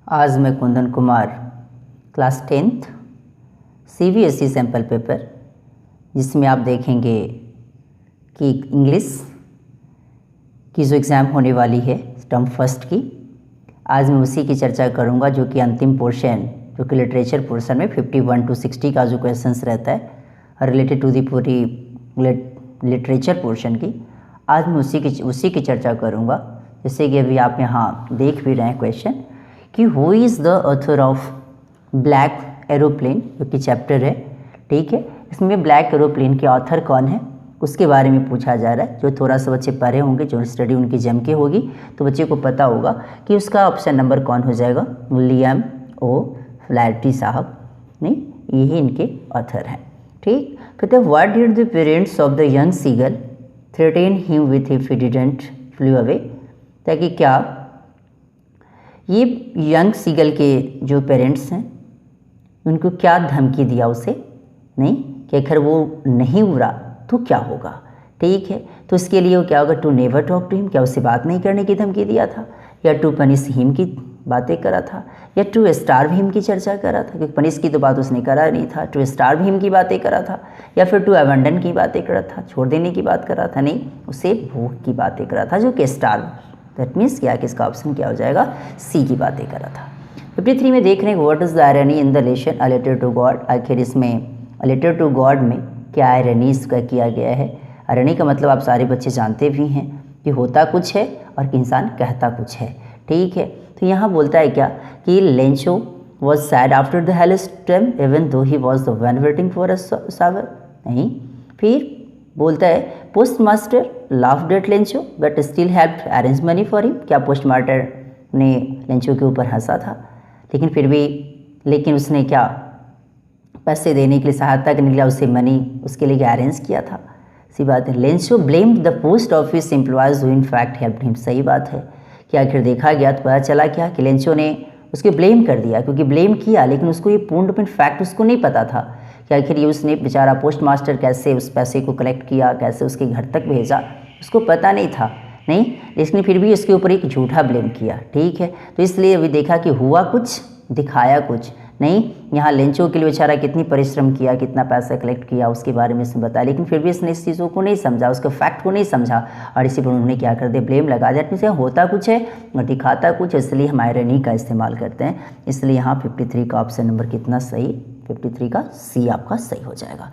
आज मैं Kundan Kumar class 10th CBSE sample paper जिसमें आप देखेंगे कि इंग्लिश की जो एग्ज़ाम होने वाली है टर्म फर्स्ट की, आज मैं उसी की चर्चा करूंगा जो कि अंतिम पोर्शन जो कि लिटरेचर पोर्शन में 51 to 60 का जो क्वेश्चंस रहता है रिलेटेड टू दी पूरी लिटरेचर पोर्शन की, आज मैं उसी की चर्चा करूंगा। जैसे कि अभी आप यहाँ देख भी रहे हैं क्वेश्चन कि who is the author of black aeroplane, जो कि चैप्टर है, ठीक है। इसमें ब्लैक एरोप्लेन के ऑथर कौन है उसके बारे में पूछा जा रहा है। जो थोड़ा सा बच्चे पढ़े होंगे, जो स्टडी उनकी जम के होगी, तो बच्चे को पता होगा कि उसका ऑप्शन नंबर कौन हो जाएगा, विलियम ओ फ्लैटी साहब, नहीं, यही इनके ऑथर हैं, ठीक। कहते हैं what did the parents of the young seagull threaten him with if he didn't flew away, ताकि क्या ये यंग सीगल के जो पेरेंट्स हैं उनको क्या धमकी दिया उसे, नहीं, कि अगर वो नहीं उड़ा तो क्या होगा, ठीक है। तो इसके लिए वो क्या होगा, to never talk to him, क्या उससे बात नहीं करने की धमकी दिया था, या टू पनिश हिम की बातें करा था, या टू स्टार्व हिम की चर्चा करा था, क्योंकि पनिश की तो बात उसने करा नहीं था, टू स्टार्व हिम की बातें करा था, या फिर टू अबंडन की बातें करा था, छोड़ देने की बात करा था, नहीं, उसे भूख की बातें करा था, जो कि स्टार्व, दैट मीन्स क्या, किसका ऑप्शन क्या हो जाएगा, सी की बातें करा था। 53 में देख रहे हैं what is the irony in the lesson a letter to God, आखिर इसमें अ लेटर टू गॉड में क्या आयरनी इसका किया गया है। आयरनी का मतलब आप सारे बच्चे जानते भी हैं कि होता कुछ है और कि इंसान कहता कुछ है, ठीक है। तो यहाँ बोलता है क्या कि Lencho was sad after the hailstorm even though he was the one waiting for a shower, नहीं। फिर बोलता है post master laughed eight Lencho but still helped arrange money for him, क्या पोस्ट मास्टर ने लेंचो के ऊपर हंसा था लेकिन उसने क्या पैसे देने के लिए सहायता करने के लिए उसे मनी उसके लिए अरेंज किया था, सी बात है। Lencho blamed the post office employees who in fact helped him, सही बात है कि आखिर देखा गया तो पता चला क्या कि लेंचो ने उसके ब्लेम कर दिया, क्योंकि ब्लेम किया लेकिन उसको ये पूर्ण रूप फैक्ट उसको नहीं पता था कि आखिर ये उसने बेचारा पोस्ट मास्टर कैसे उस पैसे को कलेक्ट किया, कैसे उसके घर तक भेजा, उसको पता नहीं था, नहीं, लेकिन फिर भी उसके ऊपर एक झूठा ब्लेम किया, ठीक है। तो इसलिए अभी देखा कि हुआ कुछ दिखाया कुछ, नहीं। यहाँ लेंचो के लिए बेचारा कितनी परिश्रम किया, कितना पैसा कलेक्ट किया उसके बारे में इसने बताया, लेकिन फिर भी इसने इस चीज़ों को नहीं समझा, उसके फैक्ट को नहीं समझा, और इसी पर उन्होंने क्या कर दिया, ब्लेम लगा दिया। इसमें होता कुछ है और दिखाता कुछ, इसलिए हम आयरनी का इस्तेमाल करते हैं। इसलिए यहाँ 53 का ऑप्शन नंबर कितना सही, 53 का सी आपका सही हो जाएगा।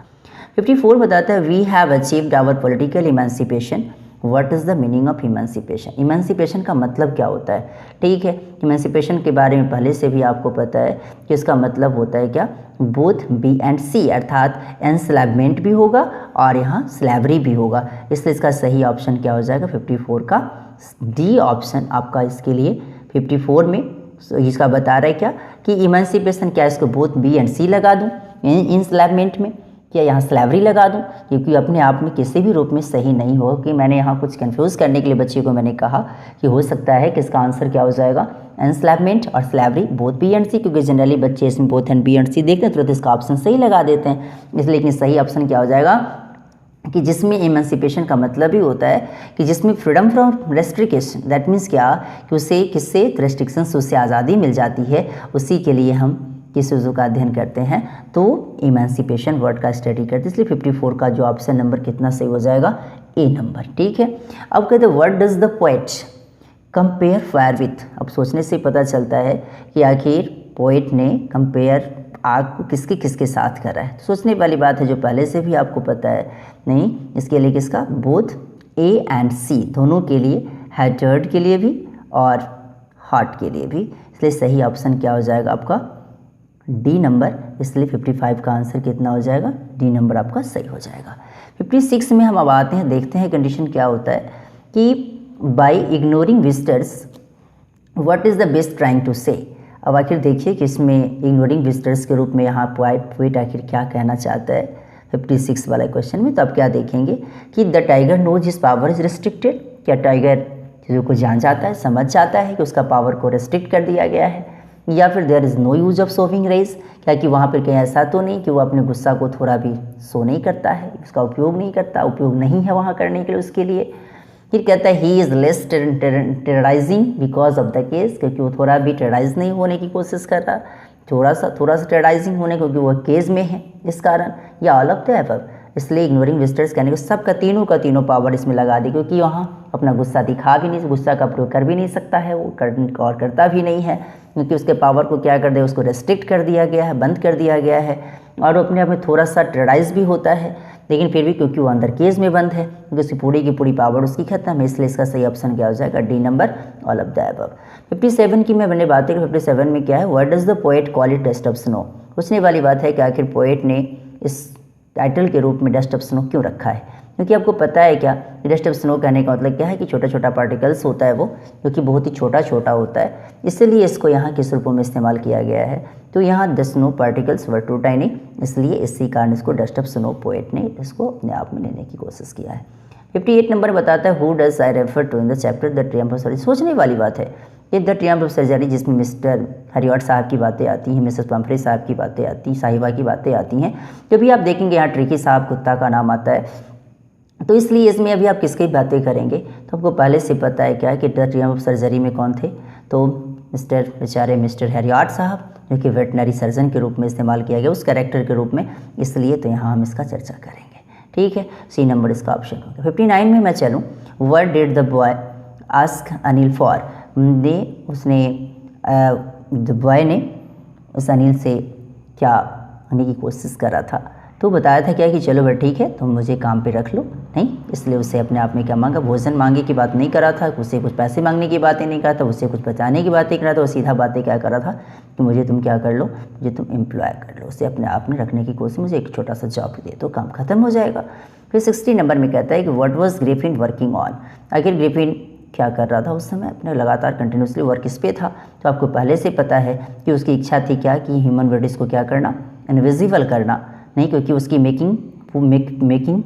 54 बताता है we have achieved our political emancipation, what is the meaning of emancipation. Emancipation का मतलब क्या होता है, ठीक है। इमेंसिपेशन के बारे में पहले से भी आपको पता है कि इसका मतलब होता है क्या, बोथ बी एंड सी, अर्थात एनस्लैवमेंट भी होगा और यहाँ स्लैवरी भी होगा, इसलिए इसका सही ऑप्शन क्या हो जाएगा, 54 का डी ऑप्शन आपका इसके लिए 54 में इसका बता रहा है क्या कि इमेंसिपेशन, क्या इसको बोथ बी एंड सी लगा दूँ इंस्लैवमेंट में, क्या यहाँ स्लैवरी लगा दूँ, क्योंकि अपने आप में किसी भी रूप में सही नहीं हो। कि मैंने यहाँ कुछ कंफ्यूज करने के लिए बच्चे को मैंने कहा कि हो सकता है कि इसका आंसर क्या हो जाएगा, एनस्लैवमेंट और स्लैवरी बोथ बी एंड सी, क्योंकि जनरली बच्चे इसमें बोथ एंड बी एंड सी देखते हैं तुरंत इसका ऑप्शन सही लगा देते हैं। इसलिए कि सही ऑप्शन क्या हो जाएगा कि जिसमें इमेंसिपेशन का मतलब ही होता है कि जिसमें freedom from restriction, that means क्या कि उसे किससे रेस्ट्रिक्शन से उससे आज़ादी मिल जाती है, उसी के लिए हम किस चीज़ों का अध्ययन करते हैं, तो इमेंसिपेशन वर्ड का स्टडी करते हैं। इसलिए 54 का जो ऑप्शन नंबर कितना सही हो जाएगा, ए नंबर, ठीक है। अब कहते हैं what does the poet compare fire with. अब सोचने से पता चलता है कि आखिर पोएट ने कंपेयर आग को किसके किसके साथ करा है। सोचने वाली बात है जो पहले से भी आपको पता है, नहीं। इसके लिए किसका, बोथ ए एंड सी दोनों के लिए, हैजर्ड के लिए भी और हार्ट के लिए भी, इसलिए सही ऑप्शन क्या हो जाएगा आपका, डी नंबर। इसलिए 55 का आंसर कितना हो जाएगा, डी नंबर आपका सही हो जाएगा। 56 में हम अब आते हैं, देखते हैं कंडीशन क्या होता है कि by ignoring visitors what is the beast trying to say. अब आखिर देखिए कि इसमें इग्नोरिंग विजिटर्स के रूप में यहाँ पोएट आखिर क्या कहना चाहता है 56 वाला क्वेश्चन में। तो आप क्या देखेंगे कि the tiger knows his power is restricted, क्या टाइगर चीज़ों को जान जाता है, समझ जाता है कि उसका पावर को रिस्ट्रिक्ट कर दिया गया है, या फिर there is no use of showing rage, क्या कि वहाँ पर कहीं ऐसा तो नहीं कि वो अपने गुस्सा को थोड़ा भी शो नहीं करता है, उसका उपयोग नहीं करता, उपयोग नहीं है वहाँ करने के लिए उसके लिए, फिर कहता है he is less terrorising because of the case, क्योंकि वो थोड़ा भी टेरराइज नहीं होने की कोशिश कर रहा, थोड़ा सा टेरराइजिंग होने, क्योंकि वो केस में है इस कारण, या ऑल ऑफ द अबव। इसलिए इग्नोरिंग विजिटर्स कहने को सब का तीनों पावर इसमें लगा दी, क्योंकि वहाँ अपना गुस्सा दिखा भी नहीं, गुस्सा का प्रयोग कर भी नहीं सकता है वो, और करता भी नहीं है, क्योंकि उसके पावर को क्या कर दिया, उसको रेस्ट्रिक्ट कर दिया गया है, बंद कर दिया गया है, और वो अपने आप में थोड़ा सा टेरराइज भी होता है, लेकिन फिर भी क्योंकि वो अंदर केस में बंद है, क्योंकि उसकी पूरी की पूरी पावर उसकी खत्म है, इसलिए इसका सही ऑप्शन क्या हो जाएगा, D number, all of the above. 57 की मैंने बात की, 57 में क्या है, what does the poet call it dust of snow. पूछने वाली बात है कि आखिर पोएट ने इस टाइटल के रूप में डस्ट ऑफ स्नो क्यों रखा है, क्योंकि आपको पता है क्या, डस्ट ऑफ स्नो कहने का मतलब क्या है कि छोटा छोटा पार्टिकल्स होता है वो, जो कि बहुत ही छोटा छोटा होता है, इसलिए इसको यहाँ किस रूपों में इस्तेमाल किया गया है, तो यहाँ the snow particles were too tiny, इसलिए इसी कारण इसको डस्ट ऑफ स्नो पोएट ने इसको अपने आप में लेने की कोशिश किया है। 58 नंबर बताता है who does I refer to in the chapter the triumph of surgery. सोचने वाली बात है, ये द ट्रियम्फ ऑफ सर्जरी जिसमें मिस्टर हरियट साहब की बातें आती हैं, मिसेस पम्फ्रे साहब की बातें आती हैं, साहिबा की बातें आती हैं, जो भी आप देखेंगे यहाँ ट्रिकी साहब कुत्ता का नाम आता है, तो इसलिए इसमें अभी आप किसकी बातें करेंगे, तो आपको पहले से पता है क्या कि द ट्रियम्फ ऑफ सर्जरी में कौन थे, तो मिस्टर हरियट साहब, जो कि वेटनरी सर्जन के रूप में इस्तेमाल किया गया उस कैरेक्टर के रूप में, इसलिए तो यहाँ हम इसका चर्चा करेंगे। ठीक है, सी नंबर इसका ऑप्शन होगा। 59 में मैं चलूँ, what did the boy ask Anil for, the boy ने उस अनिल से क्या होने की कोशिश कर रहा था, तो बताया था क्या कि चलो भाई ठीक है तुम मुझे काम पे रख लो, नहीं, इसलिए उससे अपने आप में क्या मांगा, भोजन मांगे की बात नहीं कर रहा था, उससे कुछ पैसे मांगने की बातें नहीं करा था, उससे कुछ बचाने की बातें कर रहा था, वो सीधा बातें क्या कर रहा था कि मुझे तुम क्या कर लो, मुझे तुम एम्प्लॉय कर लो, उसे अपने आप में रखने की कोशिश, मुझे एक छोटा सा जॉब दे दो, काम खत्म हो जाएगा। फिर 60 नंबर में कहता है कि what was Griffin working on, आखिर ग्रिफिन क्या कर रहा था उस समय, अपने लगातार कंटिन्यूसली वर्क इस पे था, तो आपको पहले से पता है कि उसकी इच्छा थी क्या कि ह्यूमन बॉडीज़ को क्या करना, इनविजिबल करना, नहीं, क्योंकि उसकी मेकिंग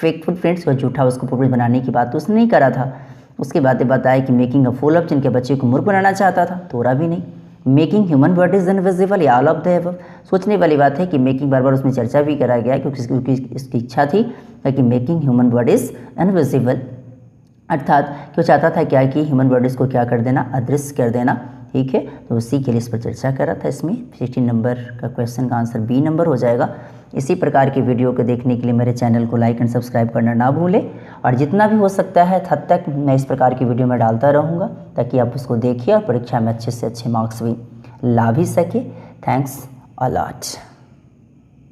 फेक फुटप्रिंट्स को झूठा उसको फुटप्रिंट बनाने की बात तो उसने नहीं करा था। उसके बाद बताया कि मेकिंग अ फूल ऑफ, जिनके बच्चे को मूर्ख बनाना चाहता था, थोड़ा भी नहीं। मेकिंग ह्यूमन बॉडीज इनविजिबल, या ऑल ऑफ द अबव। सोचने वाली बात है कि मेकिंग बार बार उसमें चर्चा भी करा गया क्योंकि इसकी इच्छा थी कि मेकिंग ह्यूमन बॉडीज इनविजिबल, अर्थात क्यों चाहता था क्या कि ह्यूमन बॉडीज़ को क्या कर देना, अदृश्य कर देना। ठीक है, तो उसी के लिए इस पर चर्चा कर रहा था। इसमें 60 नंबर का क्वेश्चन का आंसर बी नंबर हो जाएगा। इसी प्रकार की वीडियो को देखने के लिए मेरे चैनल को लाइक एंड सब्सक्राइब करना ना भूलें, और जितना भी हो सकता है हद तक मैं इस प्रकार की वीडियो में डालता रहूँगा ताकि आप उसको देखिए और परीक्षा में अच्छे से अच्छे मार्क्स भी ला भी सके। Thanks a lot.